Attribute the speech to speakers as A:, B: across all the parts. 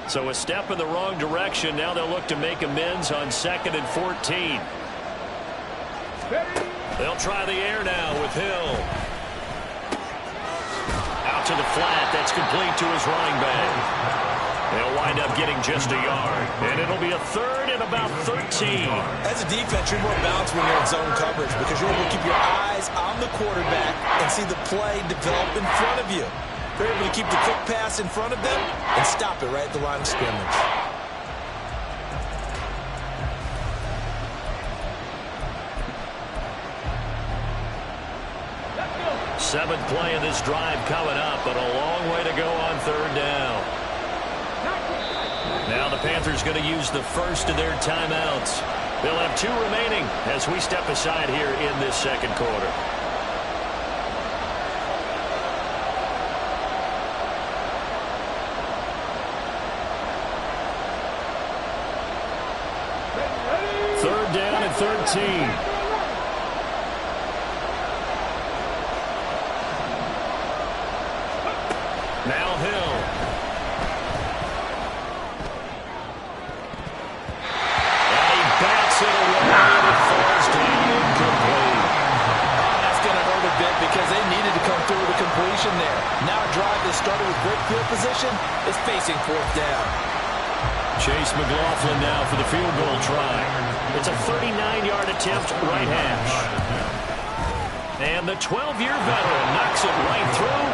A: So a step in the wrong direction. Now they'll look to make amends on 2nd and 14. They'll try the air now with Hill. Out to the flat. That's complete to his running back. They'll wind up getting just a yard. And it'll be a 3rd and about 13.
B: As a defense, you're more balanced when you're in zone coverage because you're able to keep your eyes on the quarterback and see the play develop in front of you. You're able to keep the quick pass in front of them and stop it right at the line of scrimmage.
A: Seventh play of this drive coming up, but a long way to go on 3rd down. Now the Panthers going to use the first of their timeouts. They'll have 2 remaining as we step aside here in this 2nd quarter. Third down and 13. Now Hill. And he bats it away and it falls down incomplete.
B: That's going to hurt a bit because they needed to come through with a completion there. Now a drive that started with great field position is facing 4th down.
A: Chase McLaughlin now for the field goal try. It's a 39-yard attempt, right hash. And the 12-year veteran knocks it right through.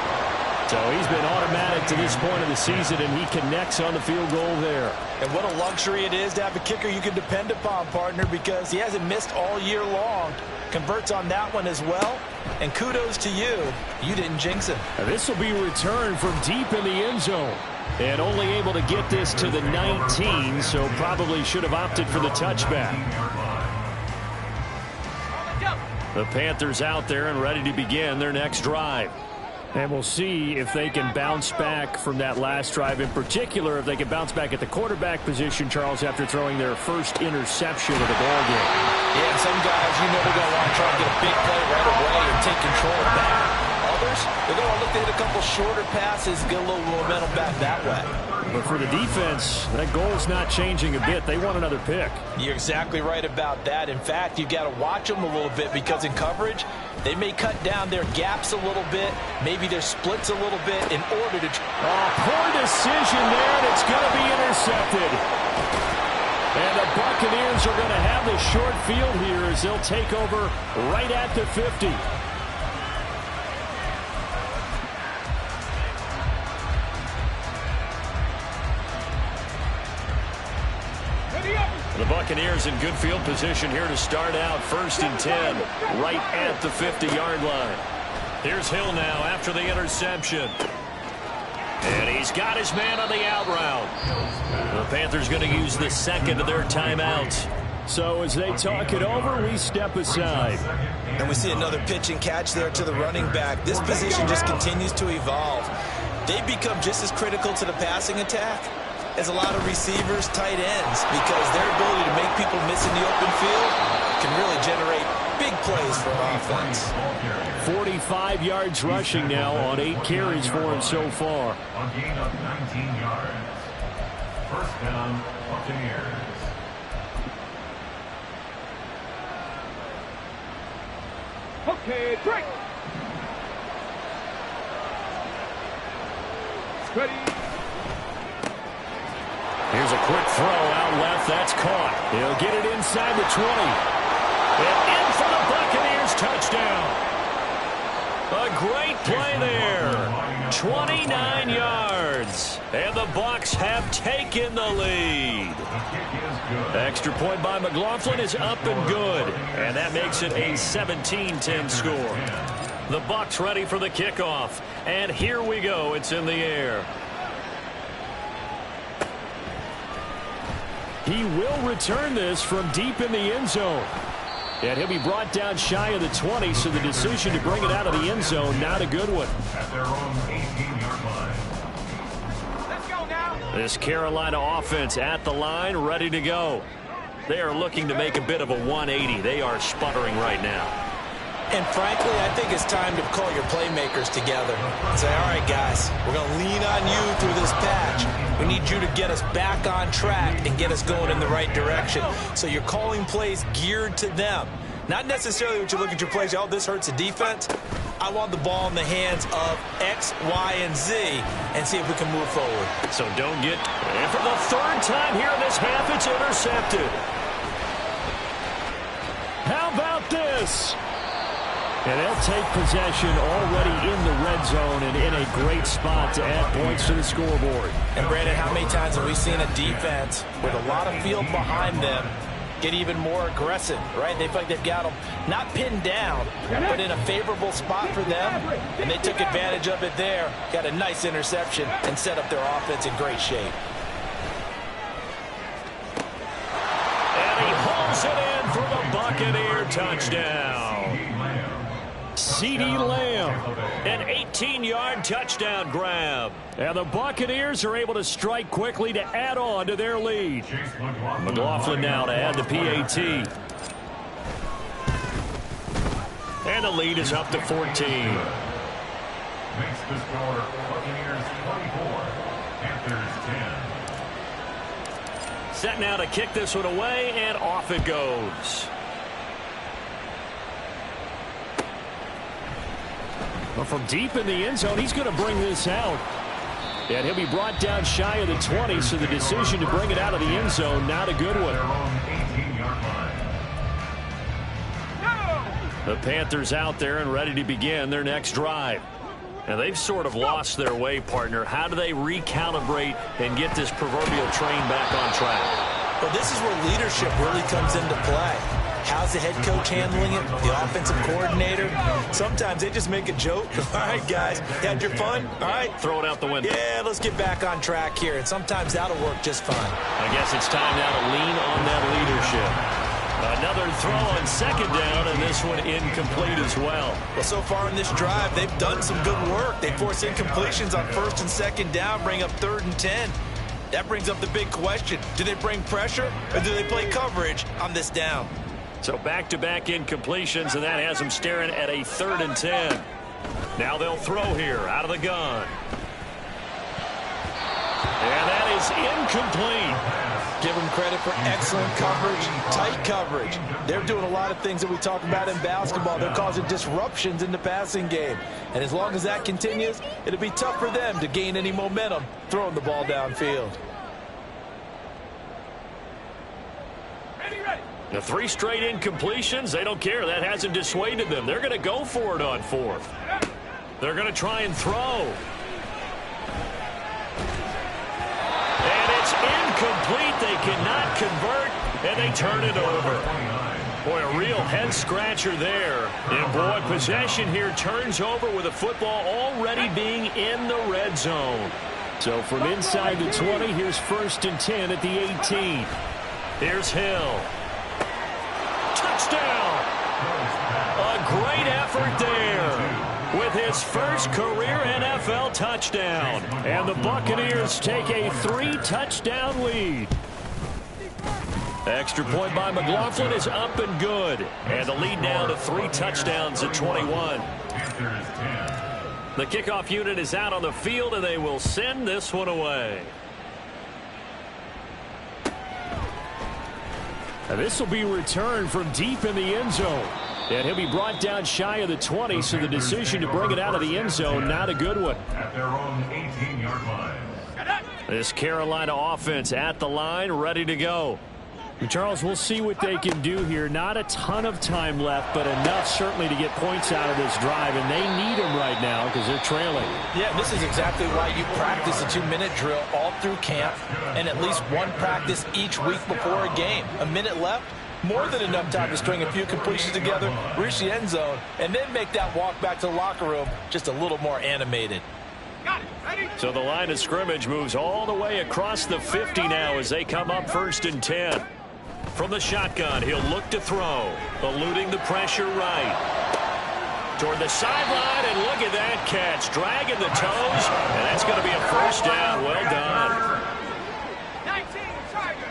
A: So he's been automatic to this point of the season, and he connects on the field goal there.
B: And what a luxury it is to have a kicker you can depend upon, partner, because he hasn't missed all year long. Converts on that one as well. And kudos to you. You didn't jinx him.
A: This will be a return from deep in the end zone. And only able to get this to the 19, so probably should have opted for the touchback. The Panthers out there and ready to begin their next drive. And we'll see if they can bounce back from that last drive. In particular, if they can bounce back at the quarterback position, Charles, after throwing their first interception of the ballgame.
B: Yeah, some guys, you know, they're going to want to try to get a big play right away and take control back. Others, they're going to look to hit a couple shorter passes, get a little momentum back that way.
A: But for the defense, that goal's not changing a bit. They want another pick.
B: You're exactly right about that. In fact, you've got to watch them a little bit because in coverage, they may cut down their gaps a little bit, maybe their splits a little bit in order to...
A: Poor decision there, and it's going to be intercepted. And the Buccaneers are going to have the short field here as they'll take over right at the 50. The Buccaneers in good field position here to start out. 1st and 10, right at the 50-yard line. Here's Hill now after the interception. And he's got his man on the out route. The Panthers going to use the 2nd of their timeouts. So as they talk it over, we step aside.
B: And we see another pitch and catch there to the running back. This position just continues to evolve. They become just as critical to the passing attack as a lot of receivers, tight ends, because their ability to make people miss in the open field can really generate big plays for an offense.
A: 45 yards rushing now on 8 carries for him so far.
C: A gain of 19 yards. 1st down, Buccaneers.
D: Okay, break. Ready.
A: Here's a quick throw out left. That's caught. He'll get it inside the 20. And in for the Buccaneers touchdown. A great play there. 29 yards. And the Bucs have taken the lead. Extra point by McLaughlin is up and good. And that makes it a 17-10 score. The Bucs ready for the kickoff. And here we go. It's in the air. He will return this from deep in the end zone. And he'll be brought down shy of the 20, so the decision to bring it out of the end zone, not a good one.
C: At their own 18-yard line.
D: Let's go now.
A: This Carolina offense at the line, ready to go. They are looking to make a bit of a 180. They are sputtering right now.
B: And frankly, I think it's time to call your playmakers together and say, all right, guys, we're going to lean on you through this patch. We need you to get us back on track and get us going in the right direction. So you're calling plays geared to them. Not necessarily what you look at your plays, oh, this hurts the defense. I want the ball in the hands of X, Y, and Z and see if we can move forward.
A: So don't get, and for the third time here in this half, it's intercepted. How about this? And they'll take possession already in the red zone and in a great spot to add points to the scoreboard.
B: And Brandon, how many times have we seen a defense with a lot of field behind them get even more aggressive, right? They feel like they've got them not pinned down, but in a favorable spot for them, and they took advantage of it there, got a nice interception, and set up their offense in great shape.
A: And he hauls it in for the Buccaneer touchdown. CeeDee Lamb, an 18-yard touchdown grab. And the Buccaneers are able to strike quickly to add on to their lead. McLaughlin now to add the PAT. And the lead is up to 14.
C: Makes the score Buccaneers 24, Panthers 10.
A: Set now to kick this one away, and off it goes. Well, from deep in the end zone, he's going to bring this out. And he'll be brought down shy of the 20, so the decision to bring it out of the end zone, not a good one. The Panthers out there and ready to begin their next drive. And they've sort of lost their way, partner. How do they recalibrate and get this proverbial train back on track?
B: Well, this is where leadership really comes into play. How's the head coach handling it? The offensive coordinator? Sometimes they just make a joke. All right, guys, you had your fun? All right.
A: Throw it out the window.
B: Yeah, let's get back on track here. And sometimes that'll work just fine.
A: I guess it's time now to lean on that leadership. Another throw on second down, and this one incomplete as well.
B: Well, so far in this drive, they've done some good work. They force incompletions on first and second down, bring up 3rd and 10. That brings up the big question. Do they bring pressure, or do they play coverage on this down?
A: So back-to-back incompletions, and that has them staring at a 3rd and 10. Now they'll throw here out of the gun. And that is incomplete.
B: Give them credit for excellent coverage, tight coverage. They're doing a lot of things that we talk about in basketball. They're causing disruptions in the passing game. And as long as that continues, it'll be tough for them to gain any momentum throwing the ball downfield.
A: The 3 straight incompletions, they don't care. That hasn't dissuaded them. They're going to go for it on 4th. They're going to try and throw. And it's incomplete. They cannot convert, and they turn it over. Boy, a real head-scratcher there. And, boy, possession here turns over with the football already being in the red zone. So from inside the 20, here's 1st and 10 at the 18. Here's Hill. Touchdown! A great effort there with his first career NFL touchdown. And the Buccaneers take a 3-touchdown lead. Extra point by McLaughlin is up and good. And the lead now to 3 touchdowns at 21. The kickoff unit is out on the field, and they will send this one away. And this will be returned from deep in the end zone. And he'll be brought down shy of the 20, so the decision to bring it out of the end zone, not a good one.
C: At their own 18-yard line.
A: This Carolina offense at the line, ready to go. And Charles, we'll see what they can do here. Not a ton of time left, but enough certainly to get points out of this drive, and they need them right now because they're trailing.
B: Yeah, this is exactly why you practice a 2-minute drill all through camp and at least one practice each week before a game. A minute left, more than enough time to string a few completions together, reach the end zone, and then make that walk back to the locker room just a little more animated.
A: So the line of scrimmage moves all the way across the 50 now as they come up 1st and 10. From the shotgun, he'll look to throw, eluding the pressure right. Toward the sideline, and look at that catch, dragging the toes, and that's going to be a 1st down. Well done.
D: 19 Tiger.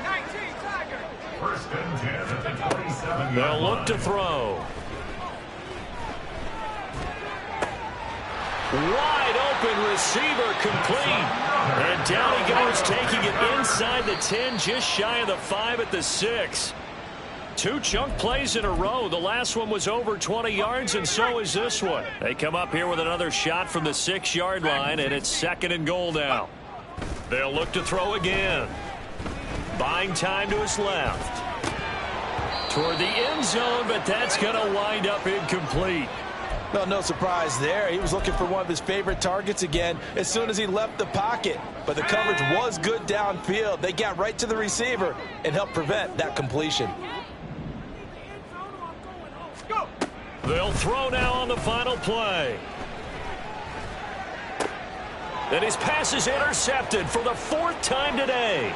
C: 1st and 10 at the 27.
A: They'll look to throw. Wide open receiver complete. And down he goes, taking it inside the 10, just shy of the 5 at the 6. 2 chunk plays in a row. The last one was over 20 yards, and so is this one. They come up here with another shot from the 6-yard line, and it's 2nd and goal now. They'll look to throw again. Buying time to his left. Toward the end zone, but that's going to wind up incomplete.
B: Well, no surprise there. He was looking for one of his favorite targets again as soon as he left the pocket. But the coverage was good downfield. They got right to the receiver and helped prevent that completion.
A: They'll throw now on the final play. And his pass is intercepted for the 4th time today.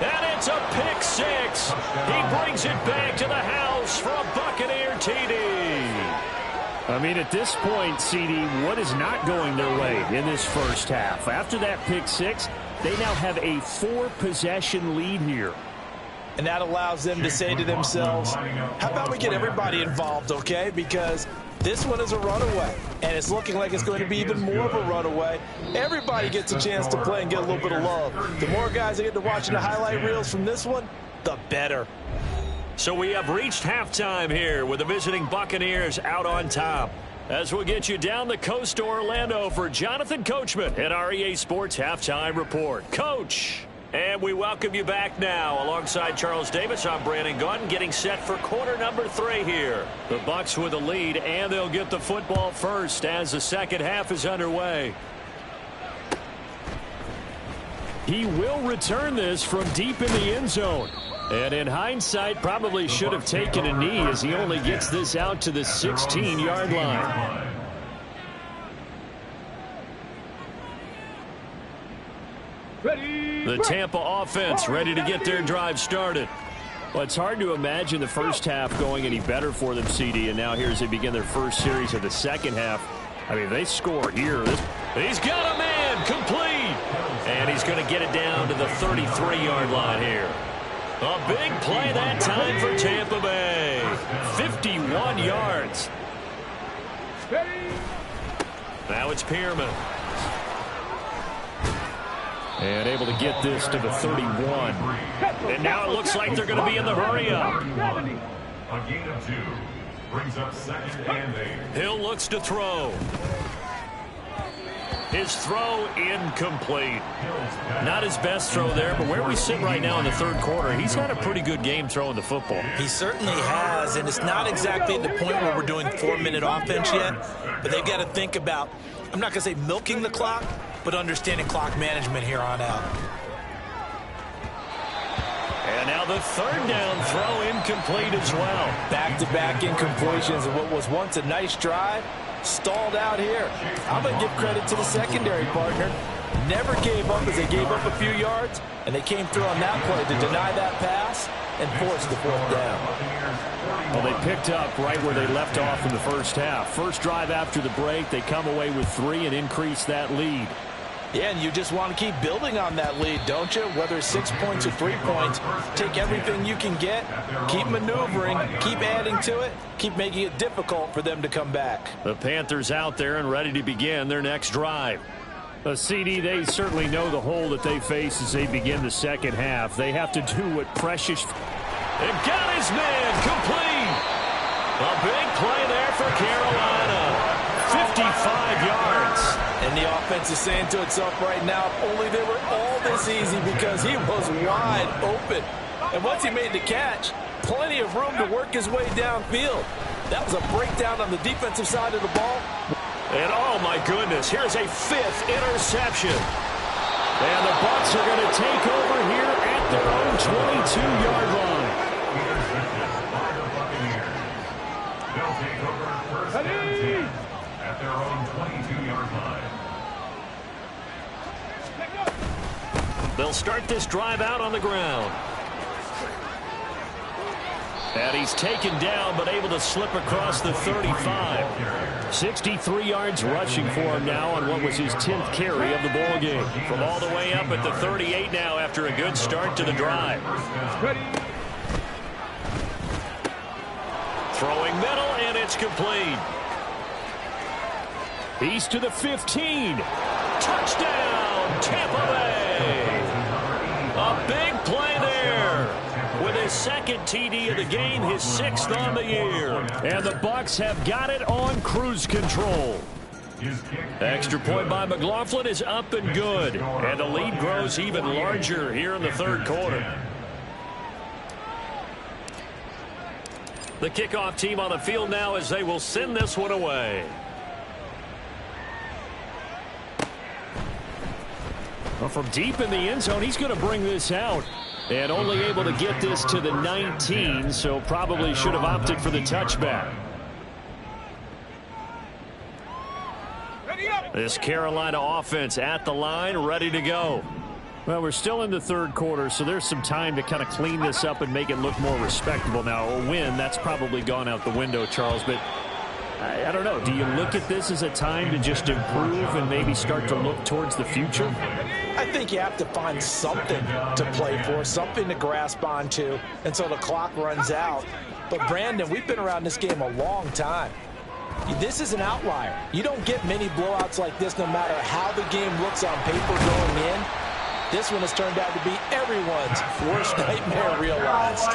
A: And it's a pick 6. He brings it back to the house for a Buccaneer TD.
E: I mean, at this point, CD, what is not going their way in this first half? After that pick 6, they now have a 4-possession lead here.
B: And that allows them to say to themselves, how about we get everybody involved, okay? Because this one is a runaway, and it's looking like it's going to be even more of a runaway. Everybody gets a chance to play and get a little bit of love. The more guys that get to watching the highlight reels from this one, the better.
A: So we have reached halftime here with the visiting Buccaneers out on top. As we'll get you down the coast to Orlando for Jonathan Coachman at our EA Sports Halftime Report. Coach, and we welcome you back now. Alongside Charles Davis, I'm Brandon Gunn, getting set for quarter number 3 here. The Bucs with the lead, and they'll get the football first as the second half is underway.
E: He will return this from deep in the end zone.
A: And in hindsight, probably should have taken a knee as he only gets this out to the 16-yard line. The Tampa offense ready to get their drive started.
E: Well, it's hard to imagine the first half going any better for them, CD, and now here as they begin their first series of the second half. I mean, they score here.
A: He's got a man, complete. And he's going to get it down to the 33-yard line here. A big play that time for Tampa Bay. 51 yards. Now it's Pierman.
E: And able to get this to the 31.
A: And now it looks like they're going to be in the hurry-up.
C: A gain of 2 brings up 2nd and 8.
A: Hill looks to throw. His throw incomplete. Not his best throw there, but where we sit right now in the third quarter, he's had a pretty good game throwing the football.
B: He certainly has, and it's not exactly at the point where we're doing 4-minute offense yet, but they've got to think about, I'm not going to say milking the clock, but understanding clock management here on out.
A: And now the third down throw incomplete as well.
B: Back-to-back incompletions of what was once a nice drive. Stalled out here. I'm going to give credit to the secondary partner. Never gave up as they gave up a few yards, and they came through on that play to deny that pass and force the 4th down.
E: Well, they picked up right where they left off in the first half. First drive after the break, they come away with 3 and increase that lead.
B: Yeah, and you just want to keep building on that lead, don't you? Whether it's 6 points or 3 points, take everything you can get, keep maneuvering, keep adding to it, keep making it difficult for them to come back.
A: The Panthers out there and ready to begin their next drive.
E: A CD, they certainly know the hole that they face as they begin the second half. They have to do what Precious...
A: They've got his man complete. A big play there for Carolina. 55 yards.
B: And the offense is saying to itself right now, if only they were all this easy, because he was wide open. And once he made the catch, plenty of room to work his way downfield. That was a breakdown on the defensive side of the ball.
A: And oh my goodness, here's a 5th interception. And the Bucs are going to take over here at their own 22-yard line.
C: They'll take over 1st and 10 at their own 22-yard line.
A: They'll start this drive out on the ground. And he's taken down, but able to slip across the 35.
E: 63 yards rushing for him now on what was his 10th carry of the ball game.
A: From all the way up at the 38 now after a good start to the drive. Throwing middle, and it's complete.
E: He's to the 15.
A: Touchdown, Tampa Bay. A big play there. With his second TD of the game, his 6th on the year.
E: And the Bucs have got it on cruise control.
A: Extra point by McLaughlin is up and good. And the lead grows even larger here in the third quarter. The kickoff team on the field now as they will send this one away.
E: Well, from deep in the end zone, he's going to bring this out. And only able to get this to the 19, so probably should have opted for the touchback.
A: This Carolina offense at the line, ready to go.
E: Well, we're still in the third quarter, so there's some time to kind of clean this up and make it look more respectable. Now, a win, that's probably gone out the window, Charles, but I don't know. Do you look at this as a time to just improve and maybe start to look towards the future?
B: I think you have to find something to play for, something to grasp onto until the clock runs out. But, Brandon, we've been around this game a long time. This is an outlier. You don't get many blowouts like this no matter how the game looks on paper going in. This one has turned out to be everyone's worst nightmare realized.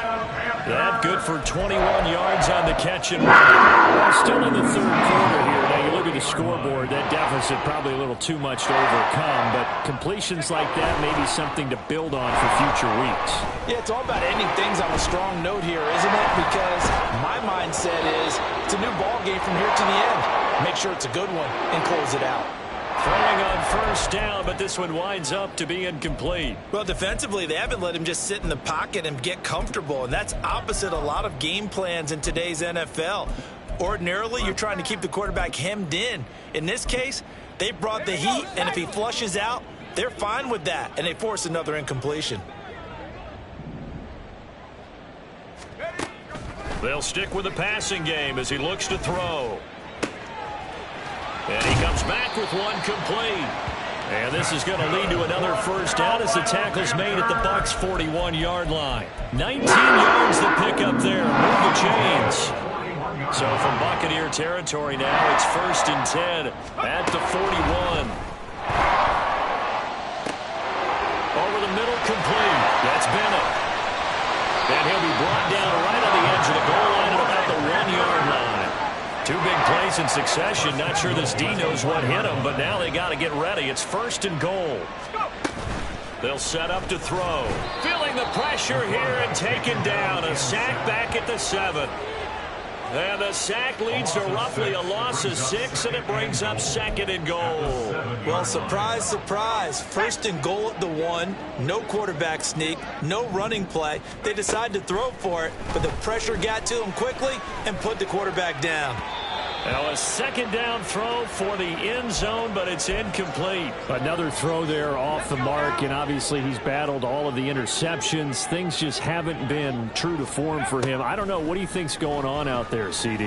A: That good for 21 yards on the catch and run.
E: Well, still in the third quarter here. Now, you look at the scoreboard, that deficit probably a little too much to overcome, but completions like that may be something to build on for future weeks.
B: Yeah, it's all about ending things on a strong note here, isn't it? Because my mindset is it's a new ball game from here to the end. Make sure it's a good one and close it out.
A: Throwing on first down, but this one winds up to be incomplete.
B: Well, defensively, they haven't let him just sit in the pocket and get comfortable, and that's opposite a lot of game plans in today's NFL. Ordinarily, you're trying to keep the quarterback hemmed in. In this case, they brought the heat, and if he flushes out, they're fine with that, and they force another incompletion.
A: They'll stick with the passing game as he looks to throw. And he comes back with one complete. And this is going to lead to another first down as the tackle's made at the Bucs' 41-yard line. 19 yards to pick up there. Move the chains. So from Buccaneer territory now, it's 1st and 10 at the 41. Over the middle, complete. That's Bennett. And he'll be brought down right on the edge of the goal line at about the 1-yard line. Two big plays in succession. Not sure this D knows what hit him, but now they got to get ready. It's 1st and goal. They'll set up to throw. Feeling the pressure here and taken down. A sack back at the 7. And the sack leads to roughly a loss of 6, and it brings up 2nd and goal.
B: Well, surprise, surprise. 1st and goal at the 1. No quarterback sneak. No running play. They decide to throw for it, but the pressure got to them quickly and put the quarterback down.
A: Now a 2nd down throw for the end zone, but it's incomplete.
E: Another throw there off the mark, and obviously he's battled all of the interceptions. Things just haven't been true to form for him. I don't know. What do you think's going on out there, CD?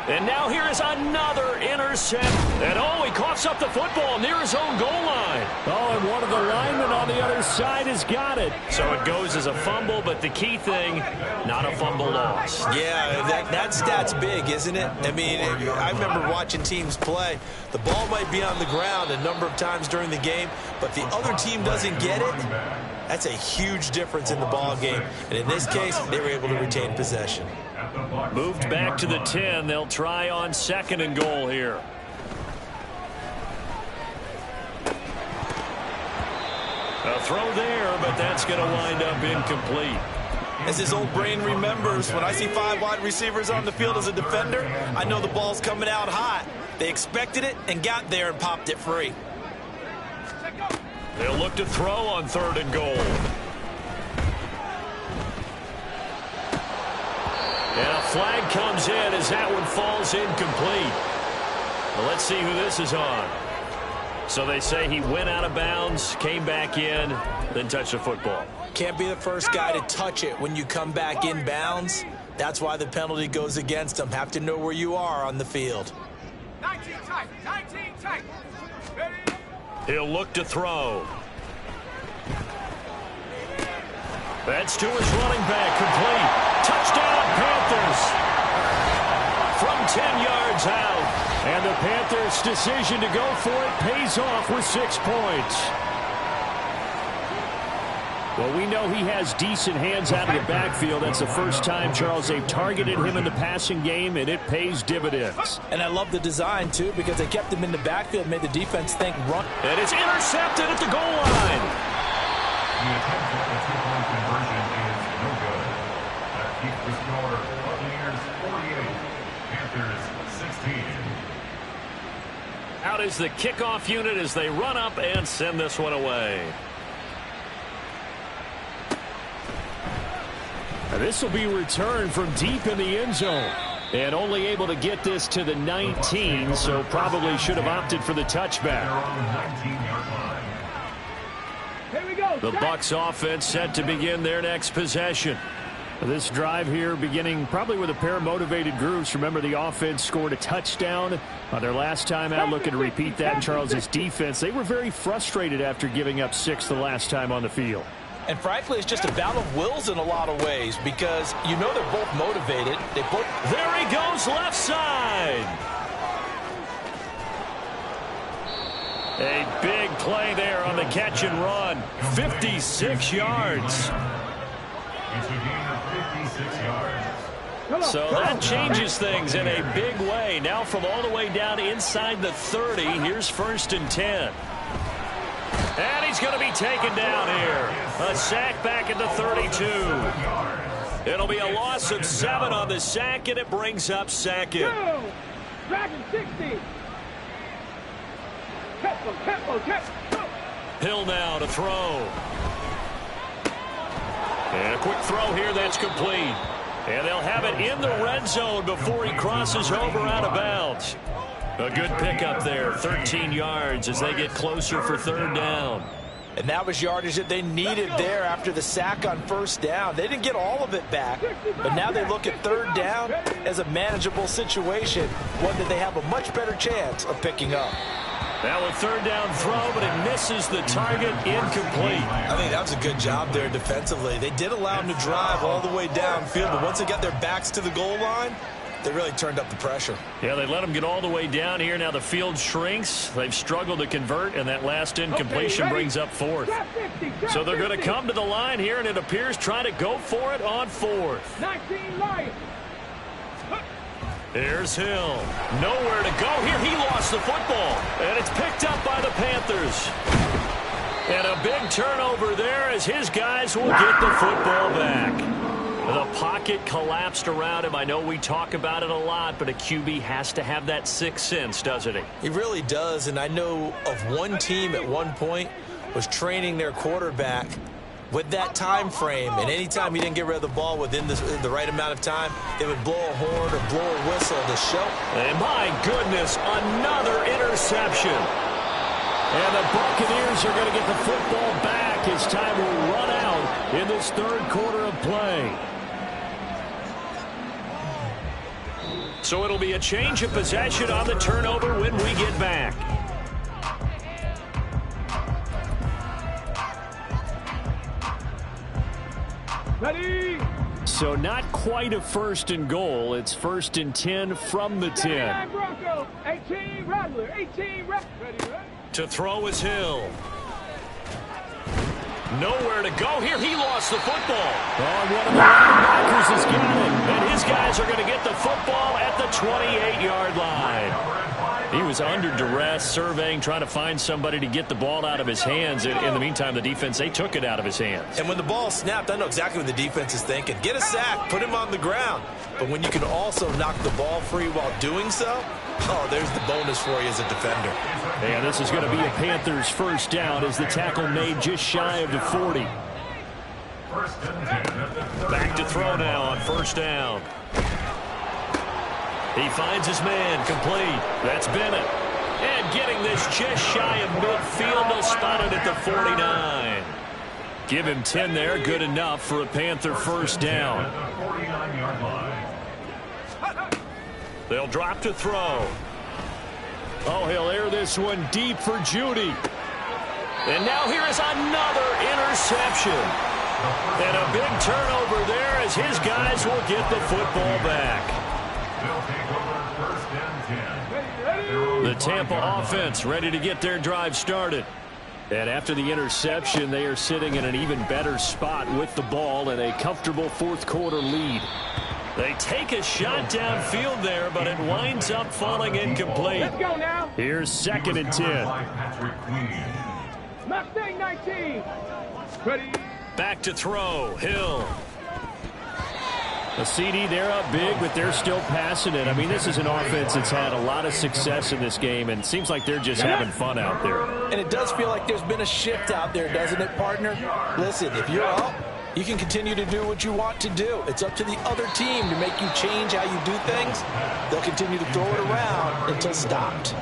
A: And now here is another intercept. And he coughs up the football near his own goal line.
E: Oh, and one of the linemen on the other side has got it.
A: So it goes as a fumble, but the key thing, not a fumble loss.
B: Yeah, that stat's big, isn't it? I mean, I remember watching teams play. The ball might be on the ground a number of times during the game, but the other team doesn't get it. That's a huge difference in the ball game. And in this case, they were able to retain possession.
A: Moved back to the 10. They'll try on 2nd and goal here. A throw there, but that's going to wind up incomplete.
B: As his old brain remembers, when I see 5 wide receivers on the field as a defender, I know the ball's coming out hot. They expected it and got there and popped it free.
A: They'll look to throw on 3rd and goal. And a flag comes in as that one falls incomplete. Well, let's see who this is on. So they say he went out of bounds, came back in, then touched the football.
B: Can't be the first guy to touch it when you come back inbounds. That's why the penalty goes against them. Have to know where you are on the field.
D: 19 tight. 19 tight. Ready?
A: He'll look to throw. That's to his running back, complete. Touchdown, Panthers. From 10 yards out. And the Panthers' decision to go for it pays off with 6 points. Well, we know he has decent hands out of the backfield. That's the first time, Charles, they've targeted him in the passing game, and it pays dividends.
B: And I love the design, too, because they kept him in the backfield, made the defense think run.
A: And it's intercepted at the goal line.
C: The attempt at the two-point conversion is no good. That keeps the score Buccaneers 48, Panthers 16.
A: Out is the kickoff unit as they run up and send this one away. This will be returned from deep in the end zone. And only able to get this to the 19, so probably should have opted for the touchback.
D: Here we go.
A: The Bucs offense set to begin their next possession. This drive here beginning probably with a pair of motivated groups. Remember, the offense scored a touchdown on their last time out, looking to repeat that. And Charles's defense, they were very frustrated after giving up 6 the last time on the field.
B: And frankly, it's just a battle of wills in a lot of ways because you know they're both motivated.
A: There he goes, left side. A big play there on the catch and run. 56 yards.
C: It's a gain of 56 yards.
A: So that changes things in a big way. Now from all the way down inside the 30, here's 1st and 10. And he's going to be taken down here. A sack back at the 32. It'll be a loss of 7 on the sack, and it brings up 2nd.
D: Dragon 60. Tempo.
A: Hill now to throw. And a quick throw here that's complete. And they'll have it in the red zone before he crosses over out of bounds. A good pickup there, 13 yards as they get closer for 3rd down.
B: And that was yardage that they needed there after the sack on 1st down. They didn't get all of it back, but now they look at 3rd down as a manageable situation, one that they have a much better chance of picking up.
A: Now a 3rd down throw, but it misses the target, incomplete.
B: I think that was a good job there defensively. They did allow them to drive all the way downfield, but once they got their backs to the goal line, they really turned up the pressure.
A: Yeah, they let them get all the way down here. Now the field shrinks. They've struggled to convert, and that last incompletion brings up 4th. So they're going to come to the line here, and it appears trying to go for it on 4th.
D: 19 Lions.
A: Here's Hill. Nowhere to go here. He lost the football, and it's picked up by the Panthers. And a big turnover there as his guys will get the football back. The pocket collapsed around him. I know we talk about it a lot, but a QB has to have that 6th sense, doesn't he?
B: He really does, and I know of one team at one point was training their quarterback with that time frame, and anytime he didn't get rid of the ball within the right amount of time, they would blow a horn or blow a whistle to show.
A: And my goodness, another interception. And the Buccaneers are going to get the football back as time will run out in this 3rd quarter of play. So it'll be a change of possession on the turnover when we get back.
D: Ready.
A: So not quite a 1st and goal. It's 1st and 10 from the 10.
D: Bronco. 18 Rattler. 18 Rattler. Ready.
A: To throw is Hill. Nowhere to go here. He lost the football. Oh, one of the linebackers has got it. And his guys are going to get the football at the 28-yard line. He was under duress, surveying, trying to find somebody to get the ball out of his hands. In the meantime, the defense, they took it out of his hands.
B: And when the ball snapped, I know exactly what the defense is thinking. Get a sack, put him on the ground. But when you can also knock the ball free while doing so, oh, there's the bonus for you as a defender.
A: And this is going to be a Panthers 1st down as the tackle made just shy of the 40. Back to throw now on 1st down. He finds his man, complete. That's Bennett. And getting this just shy of midfield, they'll spot it at the 49. Give him 10 there. Good enough for a Panther first down.
C: At the 49-yard line.
A: They'll drop to throw. Oh, he'll air this one deep for Judy. And now here is another interception. And a big turnover there as his guys will get the football back.
C: They'll take over first and 10.
A: The Tampa offense ready to get their drive started. And after the interception, they are sitting in an even better spot with the ball and a comfortable fourth quarter lead. They take a shot downfield there, but it winds up falling incomplete.
D: Let's go now.
A: Here's 2nd and 10.
D: Mustang 19. Ready.
A: Back to throw. Hill. A CD, they're up big, but they're still passing it. I mean, this is an offense that's had a lot of success in this game, and it seems like they're just having fun out there.
B: And it does feel like there's been a shift out there, doesn't it, partner? Listen, if you're up, you can continue to do what you want to do. It's up to the other team to make you change how you do things. They'll continue to throw it around until stopped.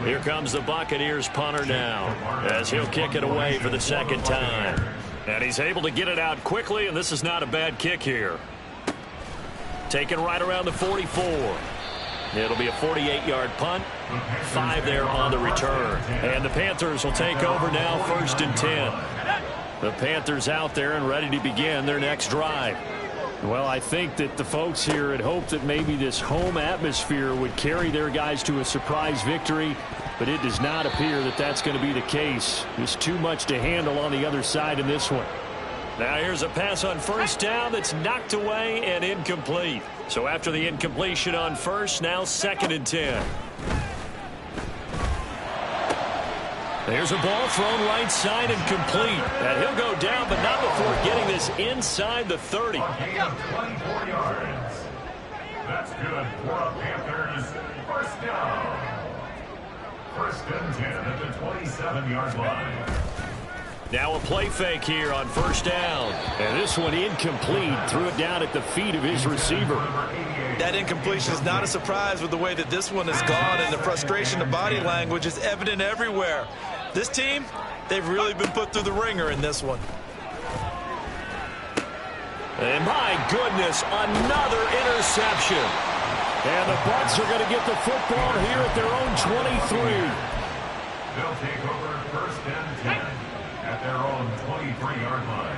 A: Here comes the Buccaneers punter now as he'll kick it away for the second time. And he's able to get it out quickly, and this is not a bad kick here. Taken right around the 44. It'll be a 48-yard punt. 5 there on the return. And the Panthers will take over now, 1st and 10. The Panthers out there and ready to begin their next drive. Well, I think that the folks here had hoped that maybe this home atmosphere would carry their guys to a surprise victory, but it does not appear that that's going to be the case. There's too much to handle on the other side in this one. Now here's a pass on first down that's knocked away and incomplete. So after the incompletion on first, now 2nd and 10. There's a ball thrown right side and complete. And he'll go down, but not before getting this inside the 30.
C: 24 yards. That's good for the Panthers. First down. 1st and 10 at the 27-yard line.
A: Now a play fake here on first down. And this one incomplete. Threw it down at the feet of his receiver.
B: That incompletion is not a surprise with the way that this one has gone, and the frustration of body language is evident everywhere. This team, they've really been put through the ringer in this one.
A: And my goodness, another interception. And the Bucs are going to get the football here at their own 23.
C: They'll take over 1st and 10 at their own 23-yard line.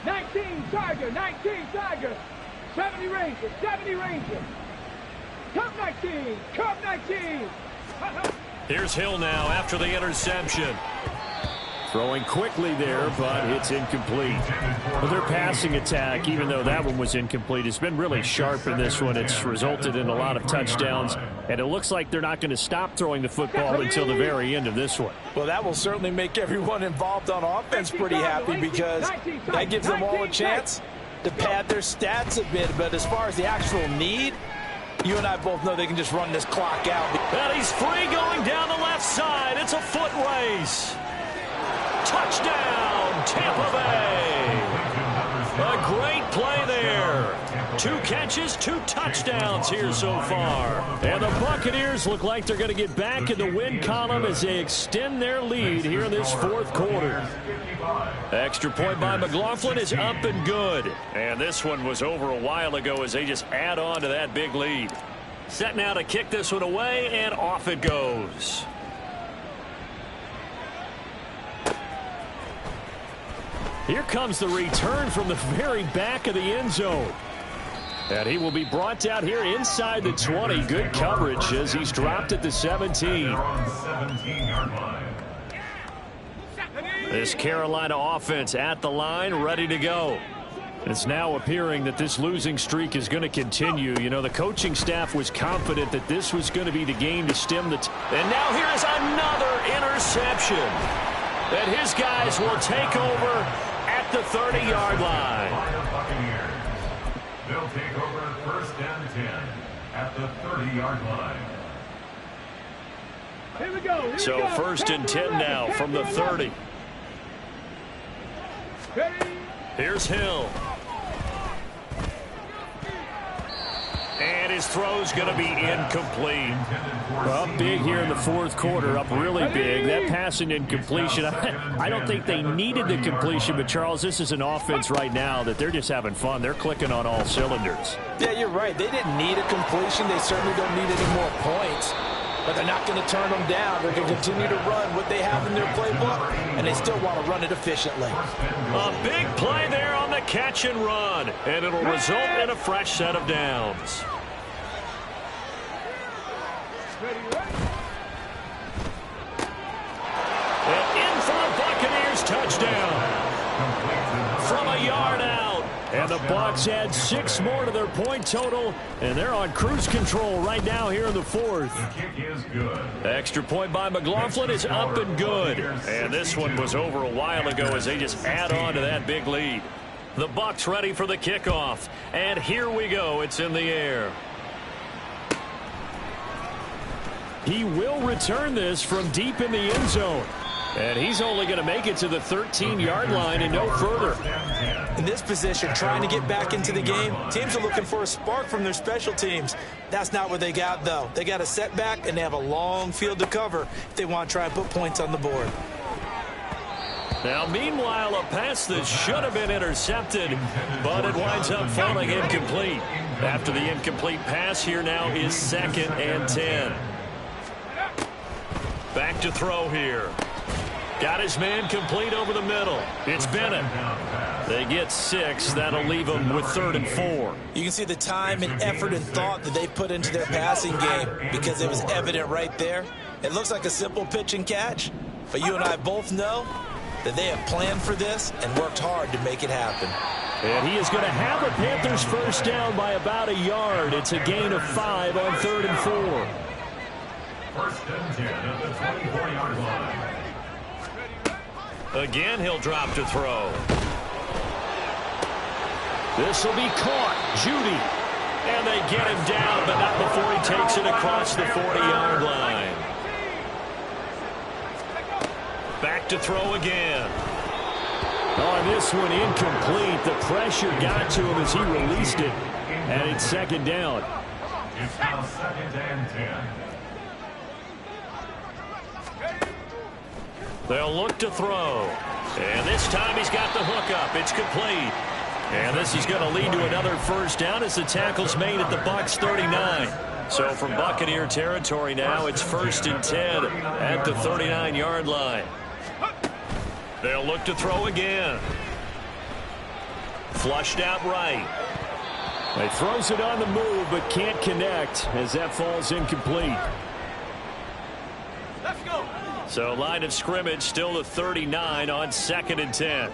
D: 19 Tiger, 19 Tiger. 70 Ranger, 70 Ranger. Cup 19, Cup 19.
A: Here's Hill now after the interception. Throwing quickly there, but it's incomplete. Well, their passing attack, even though that one was incomplete, has been really sharp in this one. It's resulted in a lot of touchdowns, and it looks like they're not going to stop throwing the football until the very end of this one.
B: Well, that will certainly make everyone involved on offense pretty happy, because that gives them all a chance to pad their stats a bit. But as far as the actual need, you and I both know they can just run this clock out.
A: And he's free going down the left side. It's a foot race. Touchdown, Tampa Bay. A great play there. 2 catches, 2 touchdowns here so far. And the Buccaneers look like they're going to get back in the win column as they extend their lead here in this 4th quarter. Extra point by McLaughlin is up and good. And this one was over a while ago as they just add on to that big lead. Set now to kick this one away, and off it goes. Here comes the return from the very back of the end zone. And he will be brought down here inside the 20. Good coverage as he's dropped at the 17. This Carolina offense at the line, ready to go. It's now appearing that this losing streak is going to continue. You know, the coaching staff was confident that this was going to be the game to stem the... And now here is another interception. And his guys will take over at the 30-yard line.
C: They'll take over 1st and 10 at the 30-yard line.
D: Here we go. Here
A: So
D: we go.
A: 1st and 10 now from the 30.
D: Ready?
A: Here's Hill. And his throw's going to be incomplete.
E: Up big here in the fourth quarter, up really big. That passing incompletion, I don't think they needed the completion, but Charles, this is an offense right now that they're just having fun. They're clicking on all cylinders.
B: Yeah, you're right. They didn't need a completion. They certainly don't need any more points. But they're not going to turn them down. They're going to continue to run what they have in their playbook, and they still want to run it efficiently.
A: A big play there on the catch and run, and it'll result in a fresh set of downs. And in for the Buccaneers touchdown. From a yard out.
E: And the Bucs add 6 more to their point total, and they're on cruise control right now here in the fourth.
C: The kick is good.
A: Extra point by McLaughlin is up and good. And this one was over a while ago as they just add on to that big lead. The Bucs ready for the kickoff. And here we go. It's in the air.
E: He will return this from deep in the end zone. And he's only going to make it to the 13-yard line and no further.
B: In this position, trying to get back into the game, teams are looking for a spark from their special teams. That's not what they got, though. They got a setback, and they have a long field to cover if they want to try and put points on the board.
A: Now, meanwhile, a pass that should have been intercepted, but it winds up falling incomplete. After the incomplete pass, here now is 2nd and 10. Back to throw here. Got his man complete over the middle. It's Bennett. They get 6. That'll leave them with 3rd and 4.
B: You can see the time and effort and thought that they put into their passing game because it was evident right there. It looks like a simple pitch and catch, but you and I both know that they have planned for this and worked hard to make it happen.
E: And he is going to have a Panthers first down by about a yard. It's a gain of 5 on 3rd and 4.
C: 1st and 10 at the 24-yard line.
A: Again, he'll drop to throw.
E: This will be caught. Judy.
A: And they get him down, but not before he takes it across the 40-yard line. Back to throw again.
E: On this one, incomplete. The pressure got to him as he released it. And it's 2nd down.
C: It's now 2nd and 10.
A: They'll look to throw. And this time he's got the hook up. It's complete. And this is going to lead to another first down as the tackle's made at the Bucs 39. So from Buccaneer territory now, it's 1st and 10 at the 39-yard line. They'll look to throw again. Flushed out right.
E: He throws it on the move but can't connect as that falls incomplete.
D: Let's go.
A: So line of scrimmage still the 39 on 2nd and 10.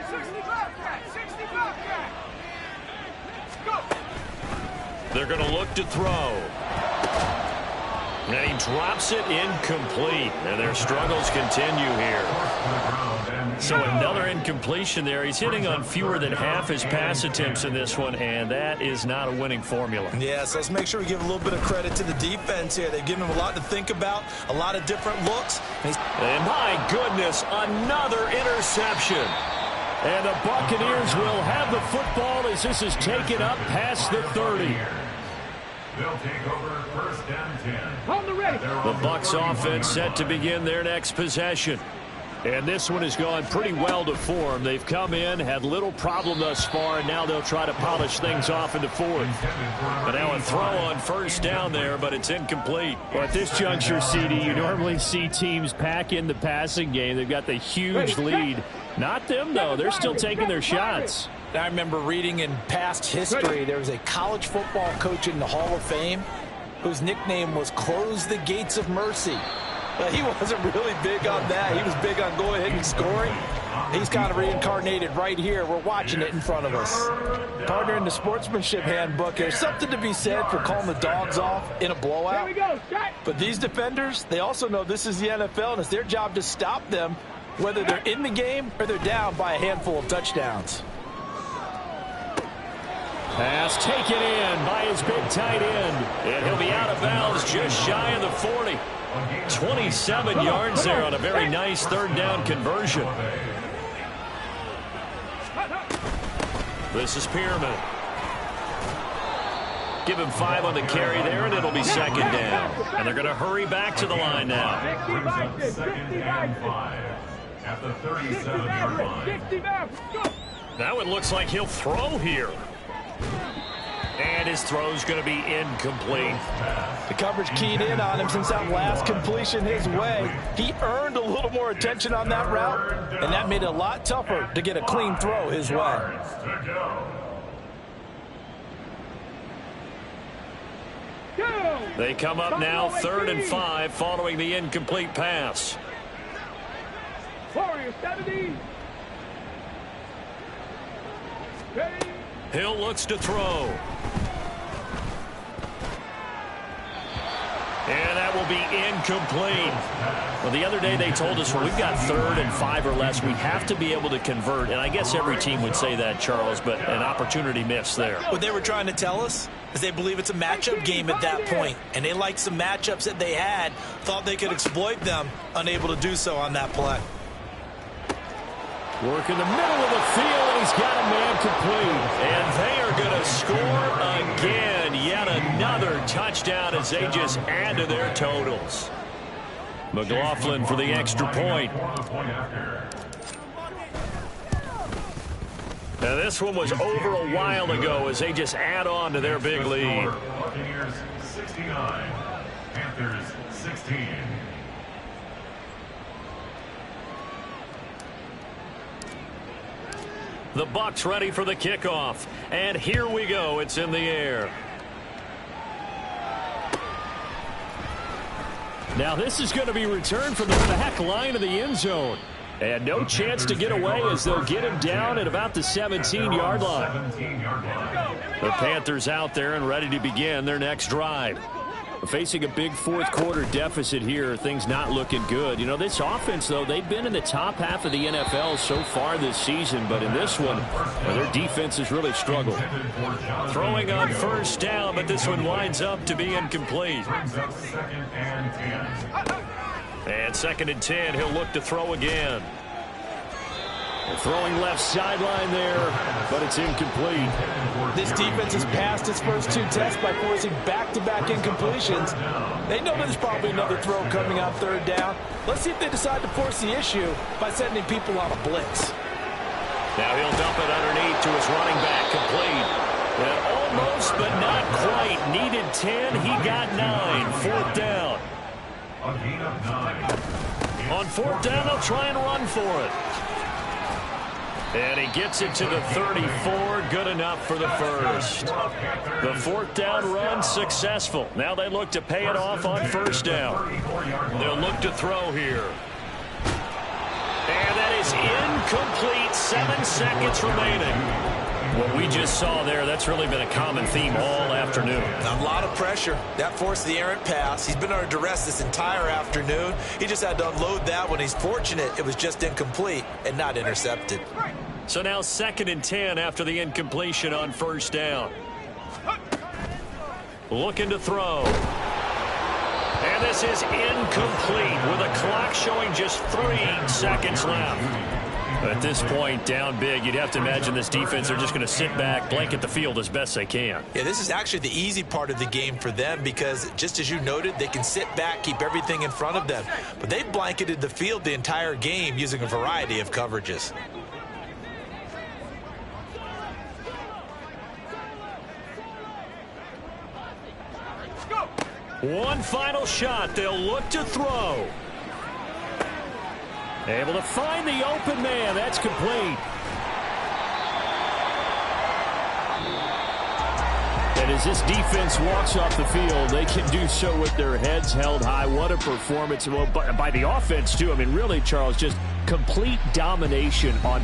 D: 65 back. Go.
A: They're going to look to throw. And he drops it incomplete. And their struggles continue here. So another incompletion there. He's hitting on fewer than half his pass attempts in this one, and that is not a winning formula.
B: Yeah, so let's make sure we give a little bit of credit to the defense here. They've given him a lot to think about, a lot of different looks.
A: And my goodness, another interception.
E: And the Buccaneers will have the football as this is taken up past the 30.
C: They'll take over 1st and 10.
D: On the ready.
A: The Bucs offense set to begin their next possession.
E: And this one has gone pretty well to form. They've come in, had little problem thus far, and now they'll try to polish things off in the 4th.
A: But now a throw on 1st down there, but it's incomplete.
E: Well, at this juncture, CD, you normally see teams pack in the passing game. They've got the huge lead. Not them, though. They're still taking their shots.
B: I remember reading in past history, there was a college football coach in the Hall of Fame whose nickname was Close the Gates of Mercy. But he wasn't really big on that. He was big on going ahead and scoring. He's kind of reincarnated right here. We're watching it in front of us. Partner, in the sportsmanship handbook, there's something to be said for calling the dogs off in a blowout.
D: Here we go. Shot.
B: But these defenders, they also know this is the NFL, and it's their job to stop them, whether they're in the game or they're down by a handful of touchdowns.
E: Pass taken in by his big tight end.
A: And he'll be out of bounds just shy of the 40. 27 yards there on a very nice 3rd down conversion. This is Pierman. Give him 5 on the carry there, and it'll be second down. And they're going to hurry back to the line now.
C: Brings up second and 5 at the 37-yard line.
A: Now it looks like he'll throw here. And his throw's going to be incomplete.
B: The coverage keyed in on him since that last completion his way. He earned a little more attention on that route, and that made it a lot tougher to get a clean throw his way.
A: They come up now 3rd and 5 following the incomplete pass.
D: Warrior 70.
A: Hill looks to throw. And that will be incomplete. Well, the other day they told us when we've got 3rd and 5 or less, we have to be able to convert. And I guess every team would say that, Charles, but an opportunity missed there.
B: What they were trying to tell us is they believe it's a matchup game at that point. And they liked some matchups that they had, thought they could exploit them, unable to do so on that play.
A: Work in the middle of the field, and he's got a man complete. And they are going to score again. Yet another touchdown as they just add to their totals. McLaughlin for the extra point. Now this one was over a while ago as they just add on to their big lead.
C: Buccaneers 69, Panthers 16.
A: The Bucs ready for the kickoff. And here we go. It's in the air. Now this is going to be returned from the back line of the end zone. And no chance to get away as they'll get him down at about the 17-yard line. The Panthers out there and ready to begin their next drive. Facing a big fourth quarter deficit here, things not looking good. You know, this offense, though, they've been in the top half of the NFL so far this season, but in this one, their defense has really struggled. Throwing on first down, but this one winds up to be incomplete. And 2nd and 10, he'll look to throw again. Throwing left sideline there, but it's incomplete.
B: This defense has passed its first 2 tests by forcing back-to-back incompletions. They know there's probably another throw coming on 3rd down. Let's see if they decide to force the issue by sending people on a blitz.
A: Now he'll dump it underneath to his running back, complete. And almost, but not quite. Needed 10, he got 9. 4th down. On 4th down, they'll try and run for it. And he gets it to the 34, good enough for the first. The 4th down run successful. Now they look to pay it off on 1st down. They'll look to throw here. And that is incomplete, 7 seconds remaining. What we just saw there, that's really been a common theme all afternoon.
B: A lot of pressure. That forced the errant pass. He's been under duress this entire afternoon. He just had to unload that one. He's fortunate it was just incomplete and not intercepted.
A: So now 2nd and 10 after the incompletion on 1st down. Looking to throw. And this is incomplete with a clock showing just 3 seconds left. At this point, down big, you'd have to imagine this defense are just going to sit back, blanket the field as best they can.
B: Yeah, this is actually the easy part of the game for them because, just as you noted, they can sit back, keep everything in front of them. But they've blanketed the field the entire game using a variety of coverages.
A: One final shot. They'll look to throw. Able to find the open man. That's complete. And as this defense walks off the field, they can do so with their heads held high. What a performance. Well, by the offense, too. I mean, really, Charles, just complete domination on